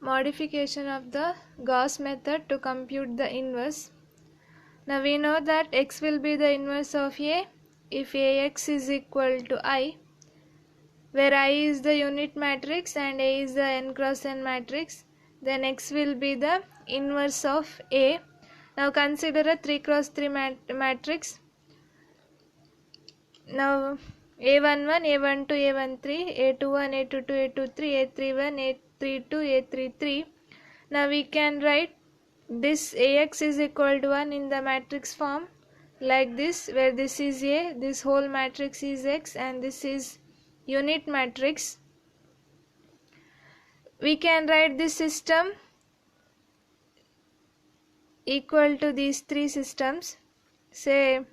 modification of the Gauss method to compute the inverse. Now we know that x will be the inverse of A if Ax is equal to I, where I is the unit matrix and A is the n cross n matrix. Then x will be the inverse of A. Now consider a 3 cross 3 matrix. Now A11, A12, A13, A21, A22, A23, A31, A32, A33. Now we can write this Ax is equal to 1 in the matrix form like this, where this is A, this whole matrix is X, and this is unit matrix. We can write this system equal to these three systems. Say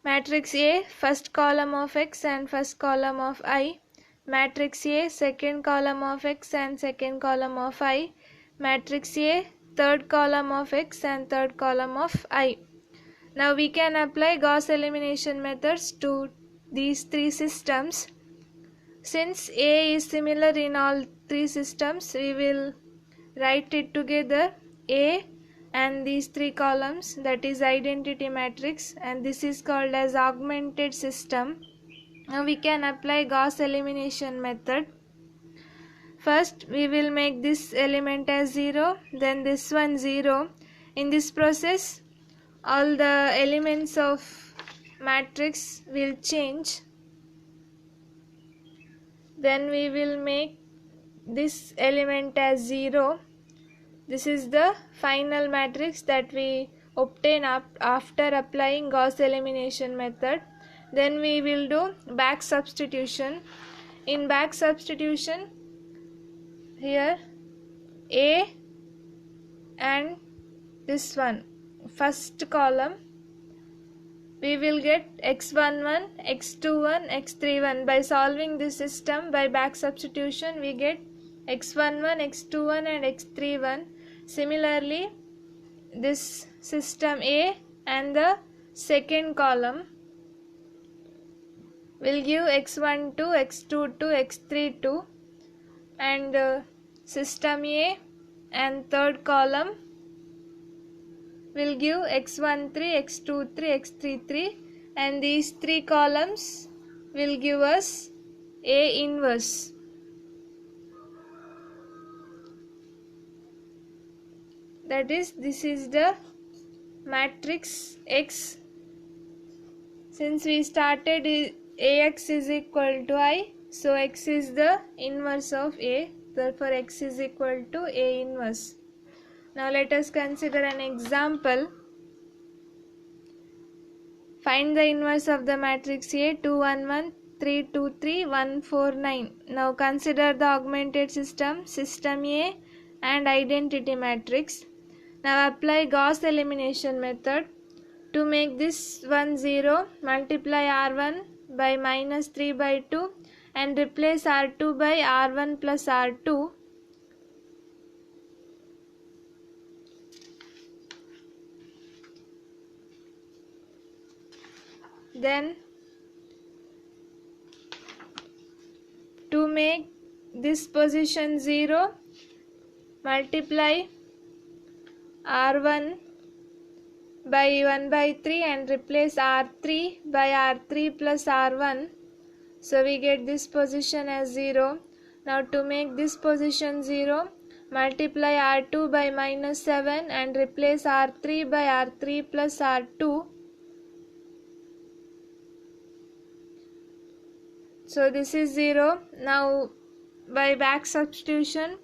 matrix A, first column of X and first column of I. Matrix A, second column of X and second column of I. Matrix A, third column of X and third column of I. Now we can apply Gauss elimination methods to these three systems. Since A is similar in all three systems, we will write it together. A and these three columns, that is identity matrix, and this is called as augmented system. Now we can apply Gauss elimination method. First we will make this element as 0, then this one 0. In this process all the elements of matrix will change. Then we will make this element as 0. This is the final matrix that we obtain after applying Gauss elimination method. Then we will do back substitution. In back substitution, here A and this one, first column, we will get x11, x21, x31. By solving this system by back substitution, we get x11, x21 and x31. Similarly, this system A and the second column will give x12, x22, x32, and system A and third column will give x13, x23, x33, and these three columns will give us A inverse. That is, this is the matrix X. Since we started Ax is equal to I, so X is the inverse of A. Therefore X is equal to A inverse. Now let us consider an example. Find the inverse of the matrix A, 2 1 1, 3 2 3, 1 4 9. Now consider the augmented system, system A and identity matrix. Now apply Gauss elimination method. To make this one 0, multiply R1 by minus 3 by 2 and replace R2 by R1 plus R2. Then to make this position 0, multiply R1 by 1 by 3 and replace R3 by R3 plus R1. So we get this position as 0. Now to make this position 0, multiply R2 by minus 7 and replace R3 by R3 plus R2. So this is 0. Now by back substitution,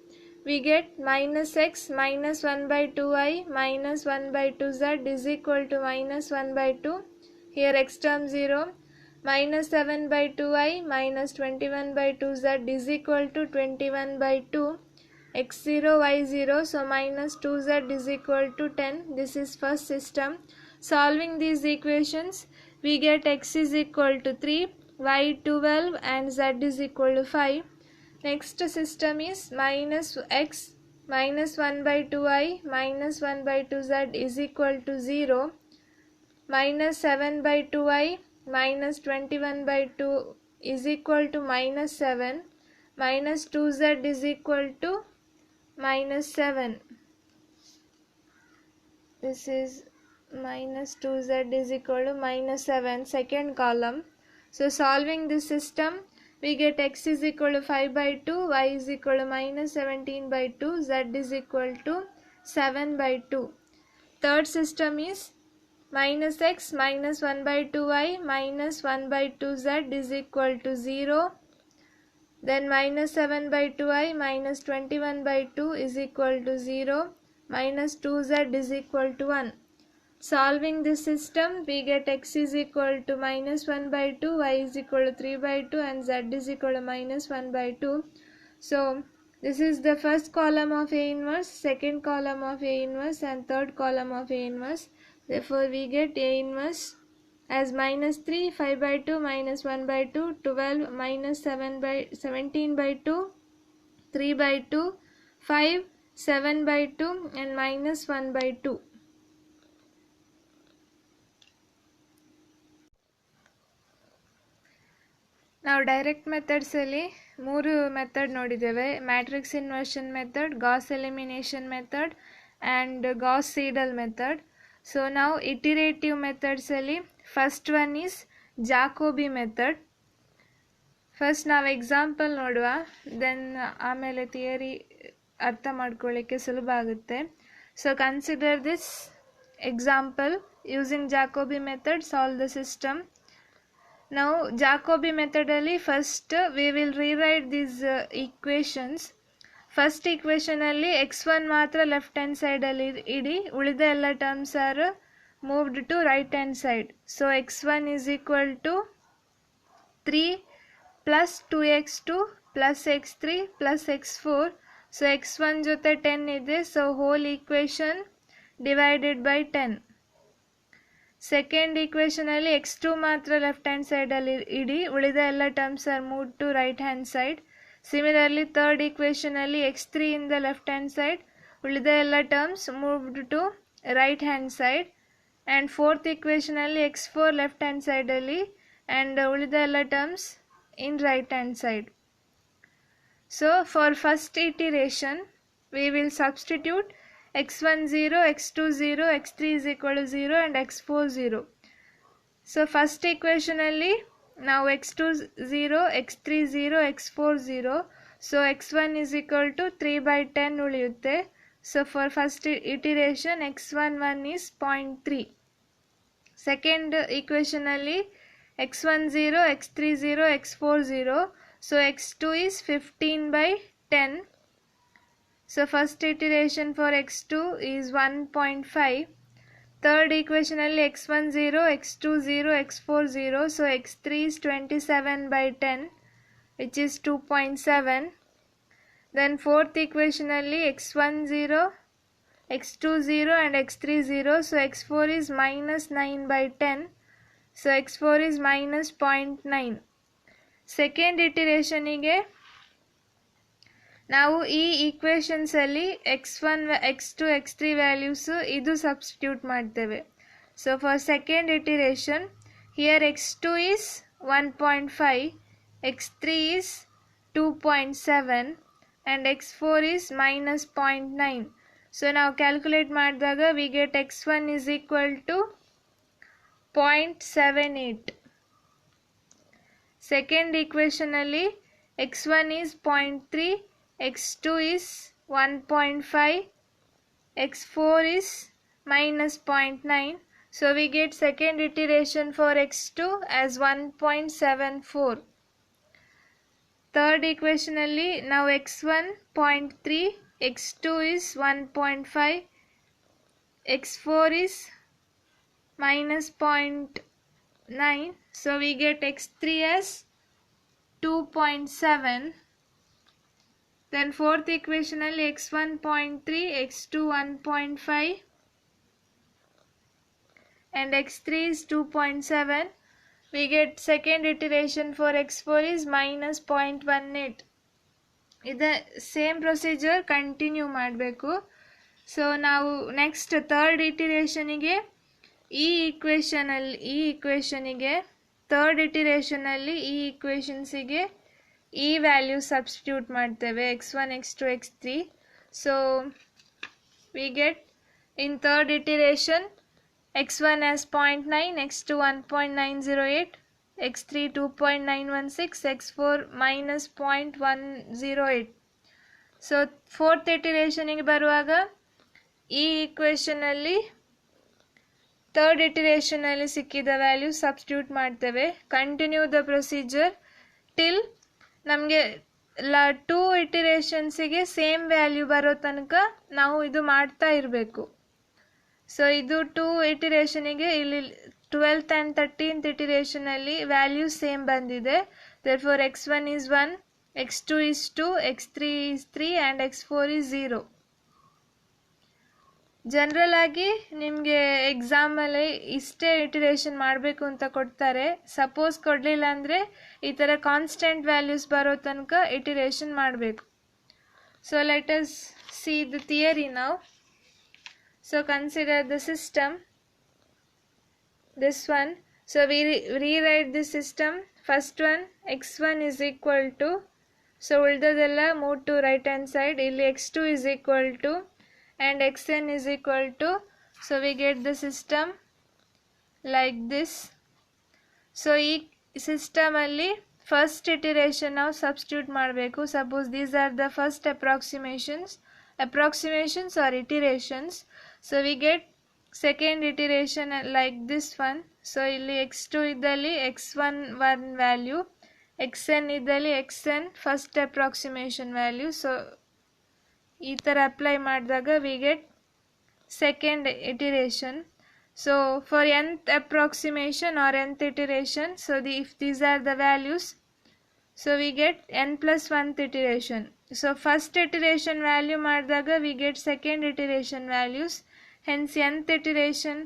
we get minus x minus 1 by 2i minus 1 by 2z is equal to minus 1 by 2. Here x term 0. Minus 7 by 2i minus 21 by 2z is equal to 21 by 2. X0, y0, so minus 2z is equal to 10. This is first system. Solving these equations, we get x is equal to 3, y 12 and z is equal to 5. Next system is minus x minus 1 by 2i minus 1 by 2z is equal to 0. Minus 7 by 2i minus 21 by 2 is equal to minus 7. Minus 2z is equal to minus 7. This is minus 2z is equal to minus 7, second column. So solving this system, we get x is equal to 5 by 2, y is equal to minus 17 by 2, z is equal to 7 by 2. Third system is minus x minus 1 by 2y minus 1 by 2z is equal to 0. Then minus 7 by 2i minus 21 by 2 is equal to 0. Minus 2z is equal to 1. Solving this system, we get x is equal to minus 1 by 2, y is equal to 3 by 2 and z is equal to minus 1 by 2. So this is the first column of A inverse, second column of A inverse and third column of A inverse. Therefore we get A inverse as minus 3, 5 by 2, minus 1 by 2, 12, minus 7 by 17 by 2, 3 by 2, 5, 7 by 2 and minus 1 by 2. ನಾವು direct ಮೆಥಡ್ಸಲ್ಲಿ 3 method ನೋಡಿದ್ದೇವೆ. Matrix inversion method, Gauss elimination method and Gauss Seidel method. So ನಾವು iterative ಮೆಥಡ್ಸಲ್ಲಿ first one is Jacobi method. First ನಾವು example ನೋಡುವ, then ಆಮೇಲೆ theory ಅರ್ಥ ಮಾಡ್ಕೊಳ್ಳಿಕ್ಕೆ ಸುಲಭ ಆಗುತ್ತೆ. So consider this example using Jacobi method, solve the system. Now Jacobi method alli first we will rewrite these equations. First equation alli x1 matra left hand side alli idi, ulida ella terms are moved to right hand side. So x1 is equal to 3 plus 2x2 plus x3 plus x4. So x1 jote 10 ide, so whole equation divided by 10. Second equation ಅಲ್ಲಿ x2 ಮಾತ್ರ left hand side ಅಲ್ಲಿ ಇಡಿ, ಉಳಿದ ಎಲ್ಲ terms are move to right hand side. Similarly third equation ಅಲ್ಲಿ x3 ಇಂದ left hand side, ಉಳಿದ ಎಲ್ಲ terms moved to right hand side. And fourth equation ಅಲ್ಲಿ x4 ಲೆಫ್ಟ್ ಹ್ಯಾಂಡ್ ಸೈಡ್ ಅಲ್ಲಿ ಆ್ಯಂಡ್ ಉಳಿದ ಎಲ್ಲ terms in right hand side. So for first iteration we will substitute x1 0, x2 0, x3 is equal to 0 and x4 0. So first equation alli now x2 0, x3 0, x4 0. So x1 is equal to 3 by 10 uliyutte. So for first iteration x1 1 is 0.3. Second equation alli x1 0, x3 0, x4 0. So x2 is 15 by 10. So first iteration for x2 is 1.5. Third equation alli x1 0, x2 0, x4 0. So x3 is 27 by 10 which is 2.7. Then fourth equation alli x1 0, x2 0 and x3 0. So x4 is minus 9 by 10. So x4 is minus 0.9. Second iteration ige ನಾವು ಈ equations ಅಲ್ಲಿ x1, x2, x3 values ಇದು substitute ಮಾಡ್ತೇವೆ. So for second iteration here x2 is 1.5, x3 is 2.7 and x4 is minus 0.9. So ನಾವು calculate ಮಾಡಿದಾಗ we get x1 is equal to 0.78. Second equation ಅಲ್ಲಿ x1 is 0.3, x2 is 1.5, x4 is minus 0.9. So we get second iteration for x2 as 1.74. Third equation alli now x1 0.3, x2 is 1.5, x4 is minus 0.9. So we get x3 as 2.7. Then fourth equation alli x1 0.3, x2 1.5 and x3 is 2.7. We get second iteration for x4 is minus 0.18. Ida same procedure continue ಮಾಡಬೇಕು. So ನಾವು next third ಇಟಿರೇಷನಿಗೆ ಈ ಈಕ್ವೇಷನಿಗೆ third ಇಟಿರೇಷನಲ್ಲಿ ಈ ಈಕ್ವೇಷನ್ಸಿಗೆ ಈ value substitute ಮಾಡ್ತೇವೆ x1, x2, x3. So we get in third iteration x1 as 0.9, x2 1.908, x3 2.916, x4 minus 0.108. So fourth ಇಟಿರೇಷನಿಗೆ ಬರುವಾಗ ಈ ಈಕ್ವೇಷನಲ್ಲಿ third ಇಟಿರೇಷನಲ್ಲಿ ಸಿಕ್ಕಿದ value substitute ಮಾಡ್ತೇವೆ. ಕಂಟಿನ್ಯೂ ದ ಪ್ರೊಸೀಜರ್ ಟಿಲ್ ನಮಗೆ 2 ಇಟಿರೇಷನ್ಸಿಗೆ ಸೇಮ್ ವ್ಯಾಲ್ಯೂ ಬರೋ ತನಕ ನಾವು ಇದು ಮಾಡ್ತಾ ಇರಬೇಕು. ಸೊ ಇದು 2 ಇಟಿರೇಷನಿಗೆ ಇಲ್ಲಿ 12th and 13th ಇಟಿರೇಷನಲ್ಲಿ ವ್ಯಾಲ್ಯೂ ಸೇಮ್ ಬಂದಿದೆ. therefore x1 is 1, x2 is 2, x3 is 3 and x4 is 0. General ಆಗಿ ನಿಮಗೆ ಎಕ್ಸಾಮಲ್ಲಿ ಇಷ್ಟೇ ಇಟಿರೇಷನ್ ಮಾಡಬೇಕು ಅಂತ ಕೊಡ್ತಾರೆ. ಸಪೋಸ್ ಕೊಡಲಿಲ್ಲ ಅಂದರೆ ಈ ಥರ ಕಾನ್ಸ್ಟೆಂಟ್ ವ್ಯಾಲ್ಯೂಸ್ ಬರೋ ತನಕ ಇಟಿರೇಷನ್ ಮಾಡಬೇಕು. So let us see the theory now. So consider the system, this one. So we rewrite the system. First one x1 is equal to, so ಉಳಿದದೆಲ್ಲ move to right hand side. ಇಲ್ಲಿ x2 is equal to and xn is equal to, so we get the system like this. So ಈ system ಅಲ್ಲಿ first iteration ನಾವು substitute ಮಾಡಬೇಕು. Suppose these are the first approximations or iterations. So we get second iteration like this one. So ಇಲ್ಲಿ x2 ಇದ್ದಲ್ಲಿ x1 1 value, xn ಇದ್ದಲ್ಲಿ xn first approximation value. So ಈ ಥರ apply ಮಾಡಿದಾಗ we get second iteration. So for nth approximation or nth iteration, so if these are the values, so we get n plus 1th iteration. So first iteration value ಮಾಡಿದಾಗ we get second iteration values. Hence nth iteration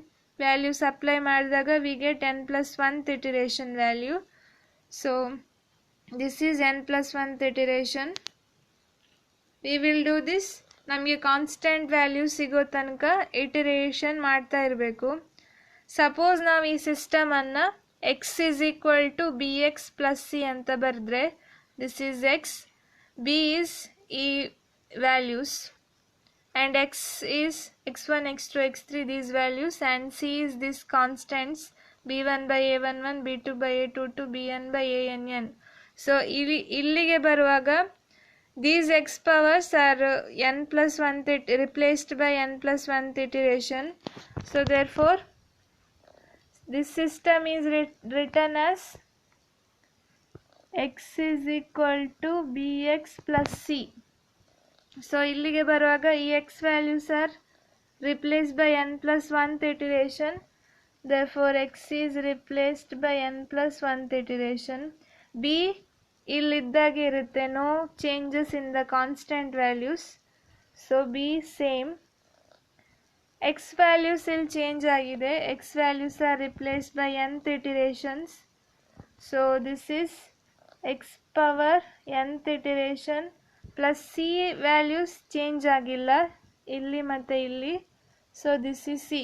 values apply ಮಾಡಿದಾಗ we get n plus 1th iteration value. So this is n plus 1th iteration. We will do this. ನಮಗೆ constant value ಸಿಗೋ ತನಕ iteration ಮಾಡ್ತಾ ಇರಬೇಕು. Suppose ನಾವು ಈ ಸಿಸ್ಟಮನ್ನು x is equal to bx plus c ಅಂತ ಬರೆದ್ರೆ, this is x, b is ಈ values, and x is x1, x2, x3 these values, and c is these constants b1 by a11, b2 by a22, bn by ann. So ಇಲ್ಲಿಗೆ ಬರುವಾಗ these x powers are n plus 1th replaced by n plus 1th iteration. So therefore this system is written as x is equal to bx plus c. So ಇಲ್ಲಿಗೆ ಬರುವಾಗ ಈ x values are replaced by n plus 1th iteration. Therefore x is replaced by n plus 1th iteration. b ಇಲ್ಲಿದ್ದಾಗೆ ಇರುತ್ತೆ, no changes in the constant values. So b same. x values ಇಲ್ಲಿ change ಆಗಿದೆ, x values are replaced by nth iterations. So this is x power nth iteration plus c values change ಆಗಿಲ್ಲ ಇಲ್ಲಿ ಮತ್ತೆ ಇಲ್ಲಿ. So this is c.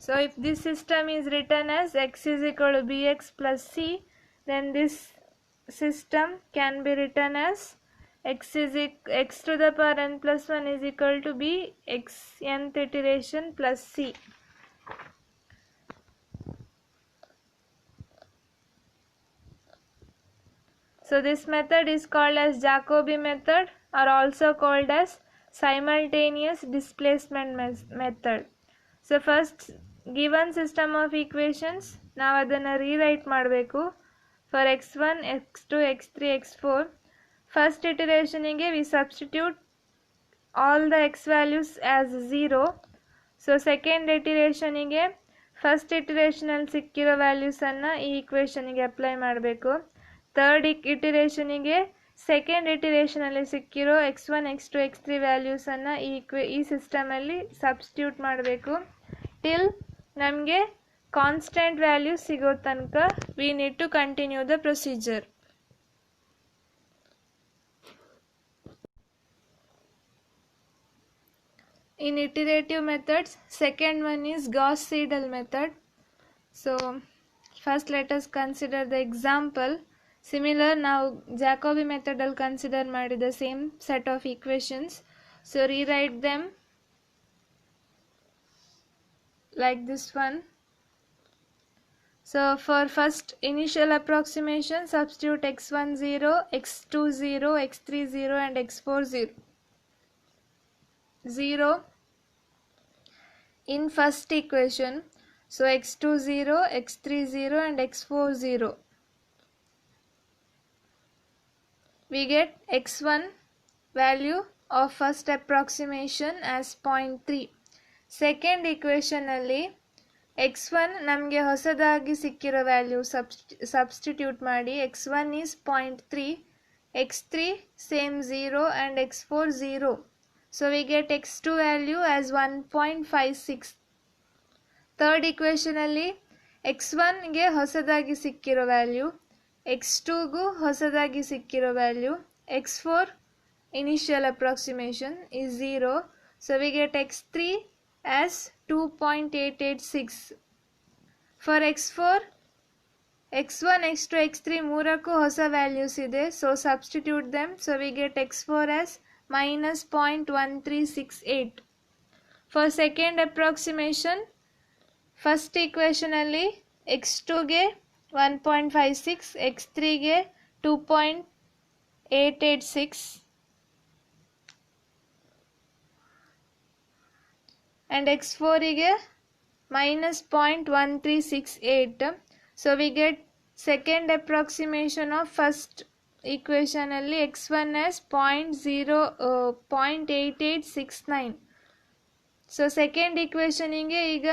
So if this system is written as x is equal to bx plus c, then this system can be written as x to the power n plus 1 is equal to b x nth iteration plus c. So this method is called as Jacobi method, or also called as simultaneous displacement method. So first given system of equations ನಾವು ಅದನ್ನು rewrite ಮಾಡಬೇಕು. For x1, x2, x3, x4, first iterationಗೆ we substitute all the x values as 0. So second iterationಗೆ first iterationಲ್ಲಿ ಸಿಕ್ಕಿರೋ ವ್ಯಾಲ್ಯೂಸನ್ನು ಈ ಈಕ್ವೇಷನ್ಗೆ apply ಮಾಡಬೇಕು. Third ಇಟಿರೇಷನಿಗೆ second ಇಟಿರೇಷನಲ್ಲಿ ಸಿಕ್ಕಿರೋ x1, x2, x3 ವ್ಯಾಲ್ಯೂಸನ್ನು ಈ ಸಿಸ್ಟಮಲ್ಲಿ substitute ಮಾಡಬೇಕು till ನಮಗೆ ಕಾನ್ಸ್ಟೆಂಟ್ ವ್ಯಾಲ್ಯೂ ಸಿಗೋ ತನಕ we need to continue the procedure. In iterative methods, second one is Gauss-Seidel method. So first let us consider the example. Similar ನಾವು Jacobi method ಅಲ್ಲಿ consider ಮಾಡಿದ same set of equations. So rewrite them like this one. So for first initial approximation, substitute x1 0, x2 0, x3 0 and x4 0. 0 in first equation. So x2 0, x3 0 and x4 0. We get x1 value of first approximation as 0.3. Second equation alli x1 ನಮಗೆ ಹೊಸದಾಗಿ ಸಿಕ್ಕಿರೋ value substitute ಮಾಡಿ x1 is 0.3, x3 same 0 and x4 0. So we get x2 value as 1.56. Third equation alli x1 ಗೆ ಹೊಸದಾಗಿ ಸಿಕ್ಕಿರೋ value, x2 ಗೂ ಹೊಸದಾಗಿ ಸಿಕ್ಕಿರೋ value, x4 initial approximation is 0. So we get x3 as 2.886. For x4, x1, x2, x3 ಮೂರಕ್ಕೂ ಹೊಸ values ಇದೆ. So substitute them. So we get x4 as minus 0.1368. For second approximation, first equation alli x2 ಗೆ 1.56, x3 ಗೆ 2.886 and x4 ಗೆ minus 0.1368. So we get second approximation of first equation alli x1 as 0.8869. So second equation ಗೆ ಈಗ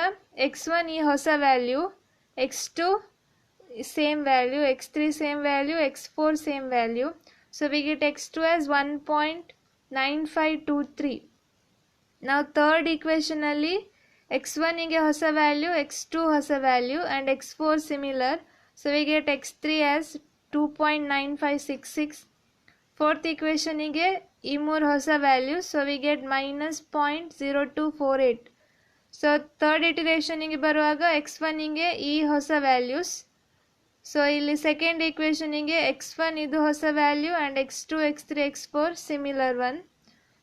x1 ಈ ಹೊಸ value, x2 same value, x3 same value, x4 same value. So we get x2 as 1.9523. Now third equation alli x1 ಗೆ ಹೊಸ value, x2 ಹೊಸ value and x4 similar. So we get x3 as 2.9566. Fourth equation ಗೆ ಈ ಮೂರು ಹೊಸ value. So we get minus 0.0248. So third iteration ಗೆ ಬರುವಾಗ x1 ಗೆ ಈ ಹೊಸ ವ್ಯಾಲ್ಯೂಸ್. So ಇಲ್ಲಿ second equation ಗೆ x1 ಇದು ಹೊಸ value and x2, x3, x4 similar one.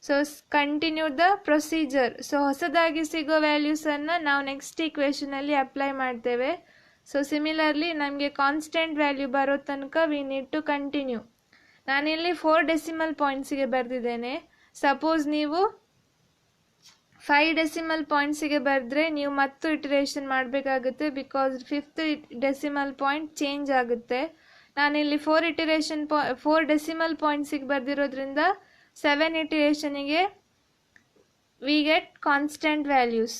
So continue the procedure. So ಹೊಸದಾಗಿ ಸಿಗೋ ವ್ಯಾಲ್ಯೂಸ್ ಅನ್ನು ನಾವು ನೆಕ್ಸ್ಟ್ ಈಕ್ವೇಷನ್ ಅಲ್ಲಿ ಅಪ್ಲೈ ಮಾಡ್ತೇವೆ. ಸೊ ಸಿಮಿಲರ್ಲಿ ನಮಗೆ ಕಾನ್ಸ್ಟೆಂಟ್ ವ್ಯಾಲ್ಯೂ ಬರೋ ತನಕ ವಿ ನೀಡ್ ಟು ಕಂಟಿನ್ಯೂ. ನಾನಿಲ್ಲಿ 4 ಡೆಸಿಮಲ್ ಪಾಯಿಂಟ್ಸಿಗೆ ಬರೆದಿದ್ದೇನೆ. ಸಪೋಸ್ ನೀವು 5 ಡೆಸಿಮಲ್ ಪಾಯಿಂಟ್ಸಿಗೆ ಬರೆದ್ರೆ ನೀವು ಮತ್ತು ಇಟರೇಷನ್ ಮಾಡಬೇಕಾಗುತ್ತೆ, because 5th decimal point change ಆಗುತ್ತೆ. ನಾನಿಲ್ಲಿ 4 ಡೆಸಿಮಲ್ ಪಾಯಿಂಟ್ಸಿಗೆ ಬರೆದಿರೋದ್ರಿಂದ 7 ಇಟರೇಷನ್ಗೆ ವಿ ಗೆಟ್ ಕಾನ್ಸ್ಟೆಂಟ್ ವ್ಯಾಲ್ಯೂಸ್.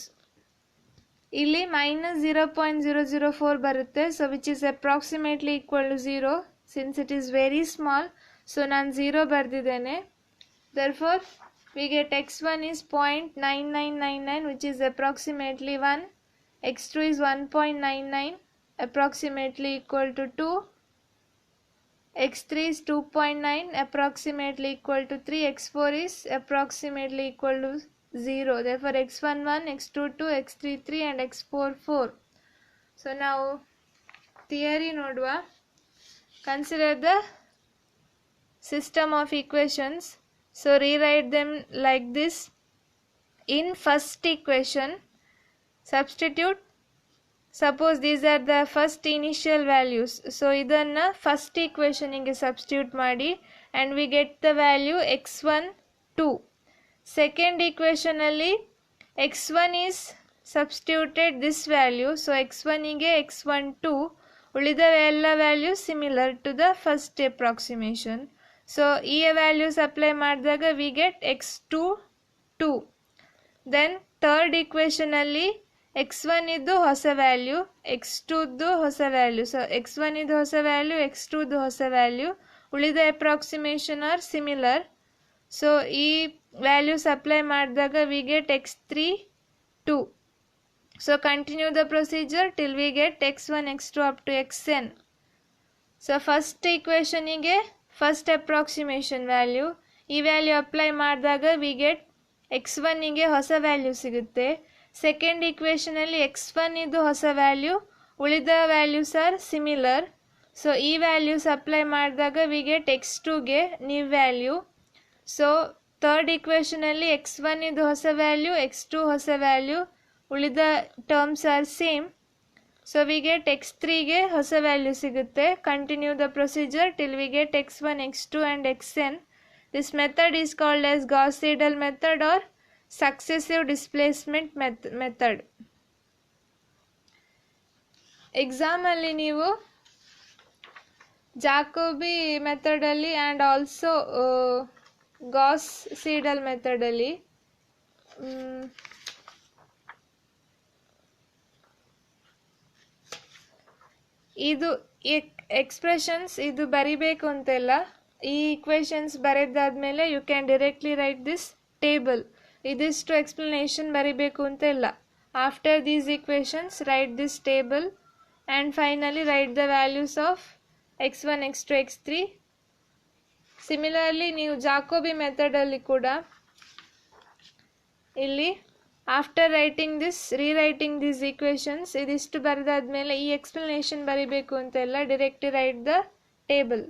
ಇಲ್ಲಿ ಮೈನಸ್ 0.004 ಬರುತ್ತೆ. So which is approximately equal to 0 since it is very small. So ನಾನು 0 ಬರೆದಿದ್ದೇನೆ. Therefore we get x1 is 0.9999 which is approximately 1, x2 is 1.99 approximately equal to 2, x3 is 2.9 approximately equal to 3, x4 is approximately equal to 0. Therefore x1 1, x2 2, x3 3 and x4 4. So now theory nodva. Consider the system of equations. So rewrite them like this. In first equation, substitute. Suppose these are the first initial values. So idanna first equation ಗೆ substitute ಮಾಡಿ and we get the value x1 2. Second equation alli x1 is substituted this value. So x1 ಗೆ x1 2, ಉಳಿದ ಎಲ್ಲ value similar to the first approximation. So ಈ values apply ಮಾಡಿದಾಗ we get x2 2. Then third equation ಅಲ್ಲಿ x1 ಇದ್ದು ಹೊಸ value, x2 ದ್ದು ಹೊಸ ವ್ಯಾಲ್ಯೂ. ಸೊ x1 ಇದ್ದು ಹೊಸ ವ್ಯಾಲ್ಯೂ, x2 ದ್ದು ಹೊಸ ವ್ಯಾಲ್ಯೂ, ಉಳಿದ ಅಪ್ರಾಕ್ಸಿಮೇಷನ್ ಆರ್ ಸಿಮಿಲರ್. ಸೊ ಈ ವ್ಯಾಲ್ಯೂಸ್ ಅಪ್ಲೈ ಮಾಡಿದಾಗ we get x3 2. So continue the procedure till we get x1, x2 up to xn. So first equation ಗೆ first approximation value, ಈ value apply ಮಾಡಿದಾಗ we get x1 ಗೆ ಹೊಸ value ಸಿಗುತ್ತೆ. Second equation ಅಲ್ಲಿ x1 ಇದು ಹೊಸ ವ್ಯಾಲ್ಯೂ, ಉಳಿದ ವ್ಯಾಲ್ಯೂಸ್ ಆರ್ ಸಿಮಿಲರ್. ಸೊ ಈ ವ್ಯಾಲ್ಯೂಸ್ ಅಪ್ಲೈ ಮಾಡಿದಾಗ ವಿ ಗೆಟ್ x2 ಗೆ ನ್ಯೂ ವ್ಯಾಲ್ಯೂ. ಸೊ ಥರ್ಡ್ ಈಕ್ವೇಷನಲ್ಲಿ x1 ಇದು ಹೊಸ ವ್ಯಾಲ್ಯೂ, x2 ಹೊಸ ವ್ಯಾಲ್ಯೂ, ಉಳಿದ terms are same. So we get x3ಗೆ ಹೊಸ ವ್ಯಾಲ್ಯೂ ಸಿಗುತ್ತೆ. Continue the procedure till we get x1, x2 and xn. This method is called as Gauss Seidel method or successive displacement method. ಎಕ್ಸಾಮಲ್ಲಿ ನೀವು Jacobi ಮೆಥಡಲ್ಲಿ and also Gauss Seidel ಮೆಥಡಲ್ಲಿ ಇದು expressions ಇದು ಬರಿಬೇಕು ಅಂತೆಲ್ಲ. ಈ ಈಕ್ವೇಷನ್ಸ್ ಬರೆದಾದ್ಮೇಲೆ you can directly write this table. ಇದಿಷ್ಟು ಎಕ್ಸ್ಪ್ಲನೇಷನ್ ಬರಿಬೇಕು ಅಂತೆಲ್ಲ. After these equations write this table and finally write the values of x1, x2, x3. Similarly ನೀವು ಜಾಕೋಬಿ ಮೆಥಡಲ್ಲಿ ಕೂಡ ಇಲ್ಲಿ after writing this rewriting these equations ಇದಿಷ್ಟು ಬರೆದಾದ್ಮೇಲೆ ಈ ಎಕ್ಸ್ಪ್ಲನೇಷನ್ ಬರಿಬೇಕು ಅಂತೆಲ್ಲ ಡೈರೆಕ್ಟ್ಲಿ ರೈಟ್ ದ ಟೇಬಲ್.